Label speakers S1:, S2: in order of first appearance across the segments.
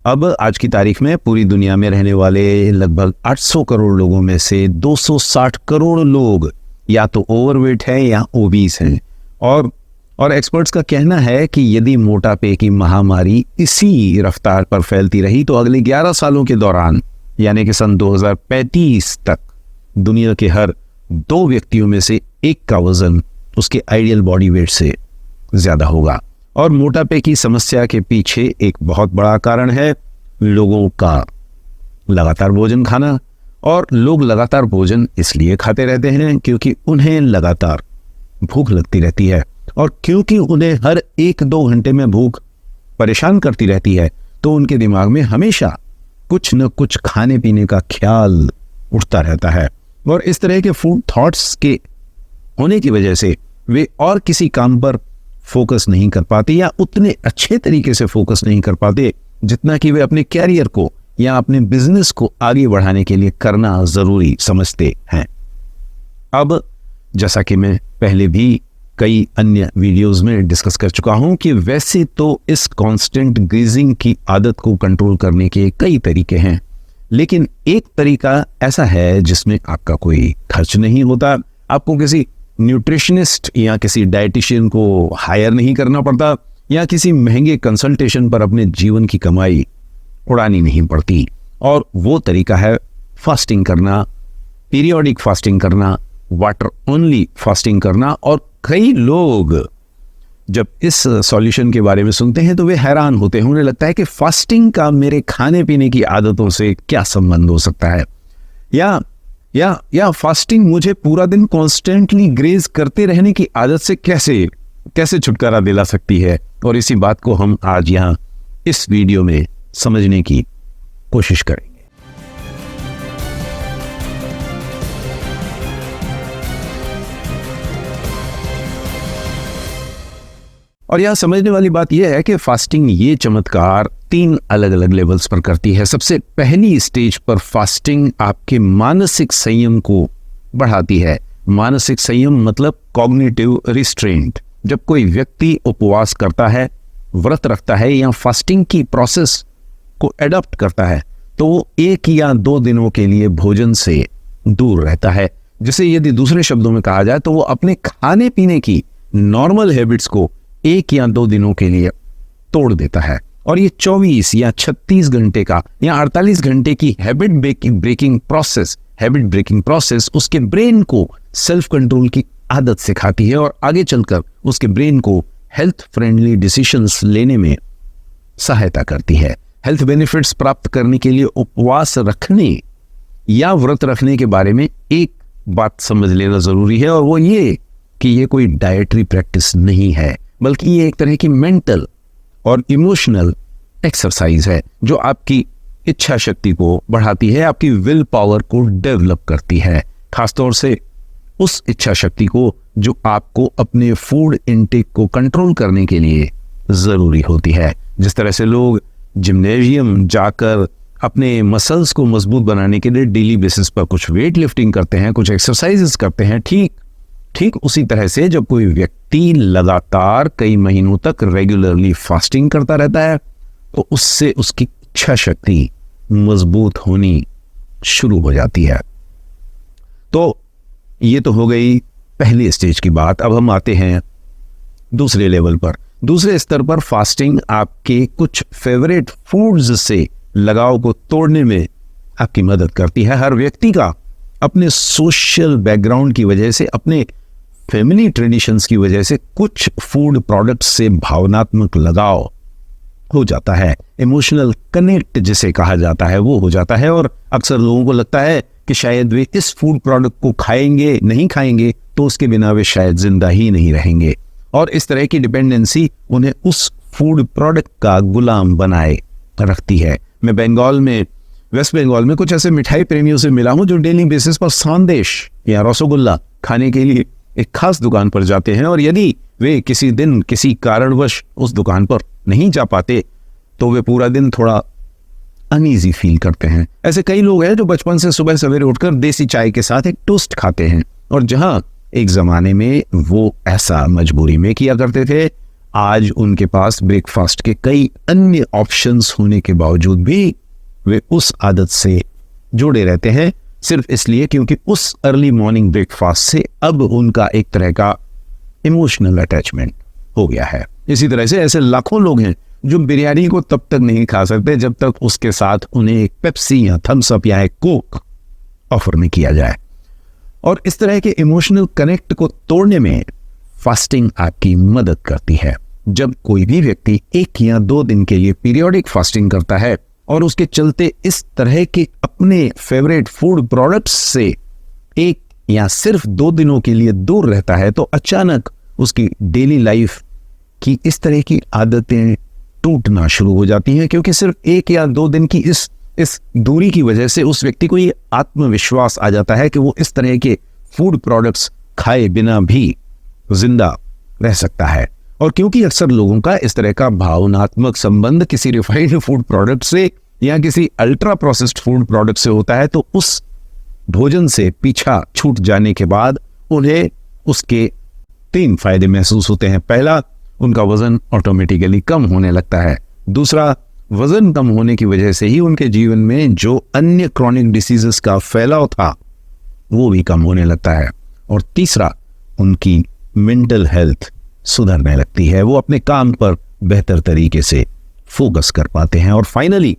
S1: अब आज की तारीख में पूरी दुनिया में रहने वाले लगभग 800 करोड़ लोगों में से 260 करोड़ लोग या तो ओवरवेट हैं या ओबीस हैं। और एक्सपर्ट्स का कहना है कि यदि मोटापे की महामारी इसी रफ्तार पर फैलती रही तो अगले 11 सालों के दौरान यानी कि सन 2035 तक दुनिया के हर 2 व्यक्तियों में से एक का वजन उसके आइडियल बॉडी वेट से ज्यादा होगा। और मोटापे की समस्या के पीछे एक बहुत बड़ा कारण है लोगों का लगातार भोजन खाना। और लोग लगातार भोजन इसलिए खाते रहते हैं क्योंकि उन्हें लगातार भूख लगती रहती है, और क्योंकि उन्हें हर 1-2 घंटे में भूख परेशान करती रहती है तो उनके दिमाग में हमेशा कुछ न कुछ खाने पीने का ख्याल उठता रहता है। और इस तरह के फूड थॉट्स के होने की वजह से वे और किसी काम पर फोकस नहीं कर पाते या उतने अच्छे तरीके से फोकस नहीं कर पाते जितना कि वे अपने कैरियर को या अपने बिजनेस को आगे बढ़ाने के लिए करना जरूरी समझते हैं। अब जैसा कि मैं पहले भी कई अन्य वीडियोस में डिस्कस कर चुका हूं कि वैसे तो इस कांस्टेंट ग्रीजिंग की आदत को कंट्रोल करने के कई तरीके हैं, लेकिन एक तरीका ऐसा है जिसमें आपका कोई खर्च नहीं होता, आपको किसी न्यूट्रिशनिस्ट या किसी डाइटिशियन को हायर नहीं करना पड़ता या किसी महंगे कंसल्टेशन पर अपने जीवन की कमाई उड़ानी नहीं पड़ती। और वो तरीका है फास्टिंग करना, पीरियोडिक फास्टिंग करना, वाटर ओनली फास्टिंग करना। और कई लोग जब इस सॉल्यूशन के बारे में सुनते हैं तो वे हैरान होते हैं, उन्हें लगता है कि फास्टिंग का मेरे खाने पीने की आदतों से क्या संबंध हो सकता है, या फास्टिंग मुझे पूरा दिन कॉन्स्टेंटली ग्रेज करते रहने की आदत से कैसे छुटकारा दिला सकती है। और इसी बात को हम आज यहाँ इस वीडियो में समझने की कोशिश करेंगे। और यह समझने वाली बात यह है कि फास्टिंग ये चमत्कार 3 अलग अलग लेवल्स पर करती है। सबसे पहली स्टेज पर फास्टिंग आपके मानसिक संयम को बढ़ाती है। मानसिक संयम मतलब कॉग्निटिव रिस्ट्रेंट। जब कोई व्यक्ति उपवास करता है, व्रत रखता है या फास्टिंग की प्रोसेस को एडॉप्ट करता है तो वो 1 या 2 दिनों के लिए भोजन से दूर रहता है, जिसे यदि दूसरे शब्दों में कहा जाए तो वो अपने खाने पीने की नॉर्मल हैबिट्स को 1 या 2 दिनों के लिए तोड़ देता है। और ये 24 या 36 घंटे का या 48 घंटे की हैबिट ब्रेकिंग प्रोसेस उसके ब्रेन को सेल्फ कंट्रोल की आदत सिखाती है और आगे चलकर उसके ब्रेन को हेल्थ फ्रेंडली डिसीजंस लेने में सहायता करती है। हेल्थ बेनिफिट्स प्राप्त करने के लिए उपवास रखने या व्रत रखने के बारे में एक बात समझ लेना जरूरी है, और वो ये कि ये कोई डाइटरी प्रैक्टिस नहीं है, बल्कि ये एक तरह की मेंटल और इमोशनल एक्सरसाइज है जो आपकी इच्छा शक्ति को बढ़ाती है, आपकी विल पावर को डेवलप करती है, खासतौर से उस इच्छा शक्ति को जो आपको अपने फूड इनटेक को कंट्रोल करने के लिए जरूरी होती है। जिस तरह से लोग जिम्नेशियम जाकर अपने मसल्स को मजबूत बनाने के लिए डेली बेसिस पर कुछ वेट लिफ्टिंग करते हैं, कुछ एक्सरसाइजेस करते हैं, ठीक उसी तरह से जब कोई व्यक्ति लगातार कई महीनों तक रेगुलरली फास्टिंग करता रहता है तो उससे उसकी इच्छा शक्ति मजबूत होनी शुरू हो जाती है। तो ये तो हो गई पहली स्टेज की बात। अब हम आते हैं दूसरे लेवल पर। दूसरे स्तर पर फास्टिंग आपके कुछ फेवरेट फूड्स से लगाव को तोड़ने में आपकी मदद करती है। हर व्यक्ति का अपने सोशल बैकग्राउंड की वजह से, अपने फैमिली ट्रेडिशंस की वजह से कुछ फूड प्रोडक्ट्स से भावनात्मक लगाव हो जाता है, इमोशनल कनेक्ट जिसे कहा जाता है वो हो जाता है। और अक्सर लोगों को लगता है कि शायद वे इस फूड प्रोडक्ट को नहीं खाएंगे तो उसके बिना वे शायद जिंदा ही नहीं रहेंगे। और इस तरह की डिपेंडेंसी उन्हें उस फूड प्रोडक्ट का गुलाम बनाए रखती है। मैं वेस्ट बंगाल में कुछ ऐसे मिठाई प्रेमियों से मिला हूं जो डेली बेसिस पर संदेश या रसगुल्ला खाने के लिए एक खास दुकान पर जाते हैं, और यदि वे किसी दिन किसी कारणवश उस दुकान पर नहीं जा पाते तो वे पूरा दिन थोड़ा अनईजी फील करते हैं। ऐसे कई लोग हैं जो बचपन से सुबह सवेरे उठकर देसी चाय के साथ एक टोस्ट खाते हैं, और जहां एक जमाने में वो ऐसा मजबूरी में किया करते थे, आज उनके पास ब्रेकफास्ट के कई अन्य ऑप्शंस होने के बावजूद भी वे उस आदत से जुड़े रहते हैं, सिर्फ इसलिए क्योंकि उस अर्ली मॉर्निंग ब्रेकफास्ट से अब उनका एक तरह का इमोशनल अटैचमेंट हो गया है। इसी तरह से ऐसे लाखों लोग हैं जो बिरयानी को तब तक नहीं खा सकते जब तक उसके साथ उन्हें एक पेप्सी या थम्स अप या एक कोक ऑफर में किया जाए। और इस तरह के इमोशनल कनेक्ट को तोड़ने में फास्टिंग आपकी मदद करती है। जब कोई भी व्यक्ति 1 या 2 दिन के लिए पीरियोडिक फास्टिंग करता है और उसके चलते इस तरह के अपने फेवरेट फूड प्रोडक्ट्स से 1 या सिर्फ 2 दिनों के लिए दूर रहता है, तो अचानक उसकी डेली लाइफ की इस तरह की आदतें टूटना शुरू हो जाती हैं, क्योंकि सिर्फ 1 या 2 दिन की इस दूरी की वजह से उस व्यक्ति को ये आत्मविश्वास आ जाता है कि वो इस तरह के फूड प्रोडक्ट्स खाए बिना भी जिंदा रह सकता है। और क्योंकि अक्सर लोगों का इस तरह का भावनात्मक संबंध किसी रिफाइंड फूड प्रोडक्ट से या किसी अल्ट्रा प्रोसेस्ड फूड प्रोडक्ट से होता है, तो उस भोजन से पीछा छूट जाने के बाद उन्हें उसके 3 फायदे महसूस होते हैं। पहला, उनका वजन ऑटोमेटिकली कम होने लगता है। दूसरा, वजन कम होने की वजह से ही उनके जीवन में जो अन्य क्रॉनिक डिसीजेस का फैलाव था वो भी कम होने लगता है। और तीसरा, उनकी मेंटल हेल्थ सुधरने लगती है, वो अपने काम पर बेहतर तरीके से फोकस कर पाते हैं। और फाइनली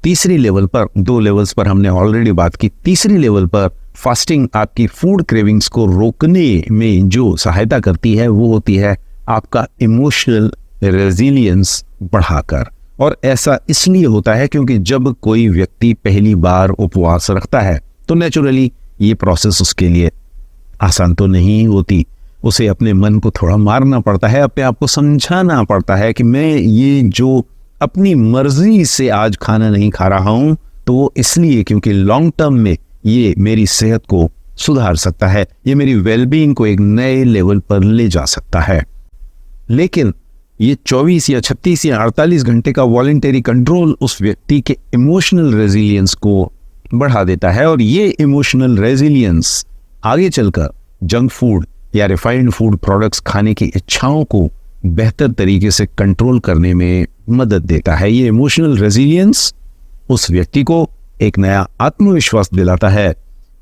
S1: तीसरी लेवल पर, 2 लेवल्स पर हमने ऑलरेडी बात की, तीसरी लेवल पर फास्टिंग आपकी फूड क्रेविंग्स को रोकने में जो सहायता करती है वो होती है आपका इमोशनल रेजिलियंस बढ़ाकर। और ऐसा इसलिए होता है क्योंकि जब कोई व्यक्ति पहली बार उपवास रखता है तो नेचुरली ये प्रोसेस उसके लिए आसान तो नहीं होती। उसे अपने मन को थोड़ा मारना पड़ता है, अपने आप को समझाना पड़ता है कि मैं ये जो अपनी मर्जी से आज खाना नहीं खा रहा हूं तो वो इसलिए क्योंकि लॉन्ग टर्म में ये मेरी सेहत को सुधार सकता है, ये मेरी वेलबीइंग को एक नए लेवल पर ले जा सकता है। लेकिन ये 24 या 36 या 48 घंटे का वॉलंटरी कंट्रोल उस व्यक्ति के इमोशनल रेजिलियंस को बढ़ा देता है, और ये इमोशनल रेजिलियंस आगे चलकर जंक फूड या रिफाइंड फूड प्रोडक्ट्स खाने की इच्छाओं को बेहतर तरीके से कंट्रोल करने में मदद देता है। ये इमोशनल रेजिलियंस उस व्यक्ति को एक नया आत्मविश्वास दिलाता है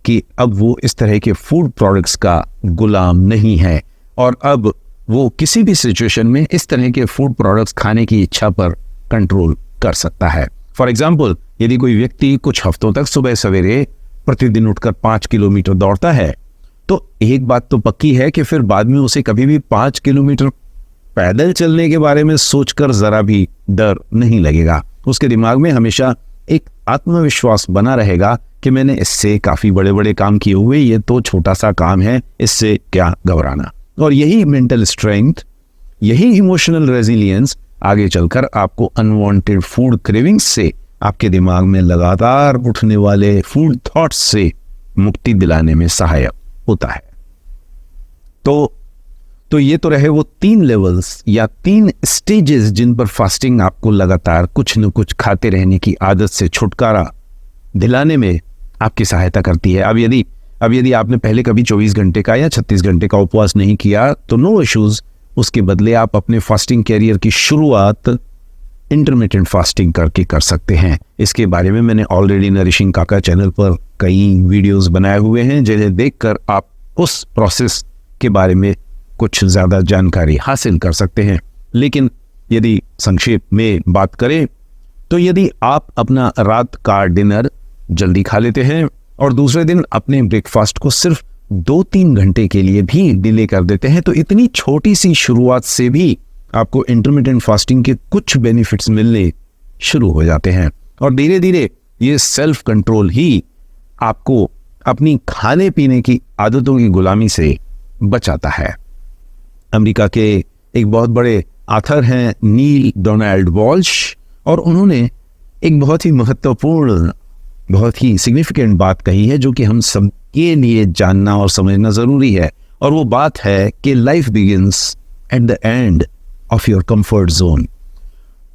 S1: कि अब वो इस तरह के फूड प्रोडक्ट्स का गुलाम नहीं है, और अब वो किसी भी सिचुएशन में इस तरह के फूड प्रोडक्ट्स खाने की इच्छा पर कंट्रोल कर सकता है। फॉर एग्जाम्पल, यदि कोई व्यक्ति कुछ हफ्तों तक सुबह सवेरे प्रतिदिन उठकर 5 किलोमीटर दौड़ता है, तो एक बात तो पक्की है कि फिर बाद में उसे कभी भी 5 किलोमीटर पैदल चलने के बारे में सोचकर जरा भी डर नहीं लगेगा। उसके दिमाग में हमेशा एक आत्मविश्वास बना रहेगा कि मैंने इससे काफी बड़े बड़े काम किए हुए, ये तो छोटा सा काम है, इससे क्या घबराना। और यही मेंटल स्ट्रेंथ, यही इमोशनल रेजिलियंस आगे चलकर आपको अनवांटेड फूड क्रेविंग्स से, आपके दिमाग में लगातार उठने वाले फूड थॉट्स से मुक्ति दिलाने में सहायक होता है। तो ये तो रहे वो 3 लेवल्स या 3 स्टेजेस जिन पर फास्टिंग आपको लगातार कुछ न कुछ खाते रहने की आदत से छुटकारा दिलाने में आपकी सहायता करती है। अब यदि आपने पहले कभी 24 घंटे का या 36 घंटे का उपवास नहीं किया तो नो इश्यूज, उसके बदले आप अपने फास्टिंग कैरियर की शुरुआत इंटरमिटेंट फास्टिंग करके कर सकते हैं। इसके बारे में मैंने ऑलरेडी नरिशिंग काका चैनल पर कई वीडियोस बनाए हुए हैं, जिन्हें देखकर आप उस प्रोसेस के बारे में कुछ ज़्यादा जानकारी हासिल कर सकते हैं। लेकिन यदि संक्षेप में बात करें तो यदि आप अपना रात का डिनर जल्दी खा लेते हैं और दूसरे दिन अपने ब्रेकफास्ट को सिर्फ 2-3 घंटे के लिए भी डिले कर देते हैं, तो इतनी छोटी सी शुरुआत से भी आपको इंटरमिटेंट फास्टिंग के कुछ बेनिफिट्स मिलने शुरू हो जाते हैं। और धीरे धीरे ये सेल्फ कंट्रोल ही आपको अपनी खाने पीने की आदतों की गुलामी से बचाता है। अमेरिका के एक बहुत बड़े ऑथर हैं नील डोनाल्ड वॉल्श, और उन्होंने एक बहुत ही महत्वपूर्ण, बहुत ही सिग्निफिकेंट बात कही है जो कि हम सबके लिए जानना और समझना जरूरी है। और वो बात है कि life begins at the end of your comfort zone.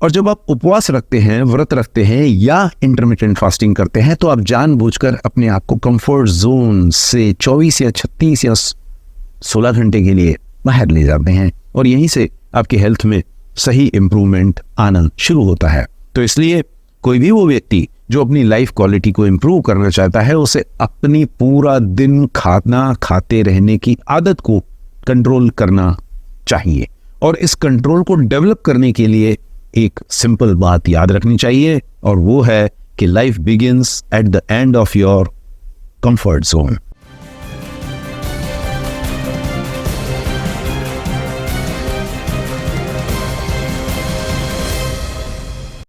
S1: और जब आप उपवास रखते हैं, व्रत रखते हैं या इंटरमिटेंट फास्टिंग करते हैं, तो आप जानबूझकर अपने आप को कंफर्ट जोन से 24 या 36 या 16 घंटे के लिए बाहर ले जाते हैं, और यहीं से आपकी हेल्थ में सही इंप्रूवमेंट आना शुरू होता है। तो इसलिए कोई भी वो व्यक्ति जो अपनी लाइफ क्वालिटी को इंप्रूव करना चाहता है, उसे अपनी पूरा दिन खाना खाते रहने की आदत को कंट्रोल करना चाहिए। और इस कंट्रोल को डेवलप करने के लिए एक सिंपल बात याद रखनी चाहिए, और वो है कि life begins at the end of your comfort zone.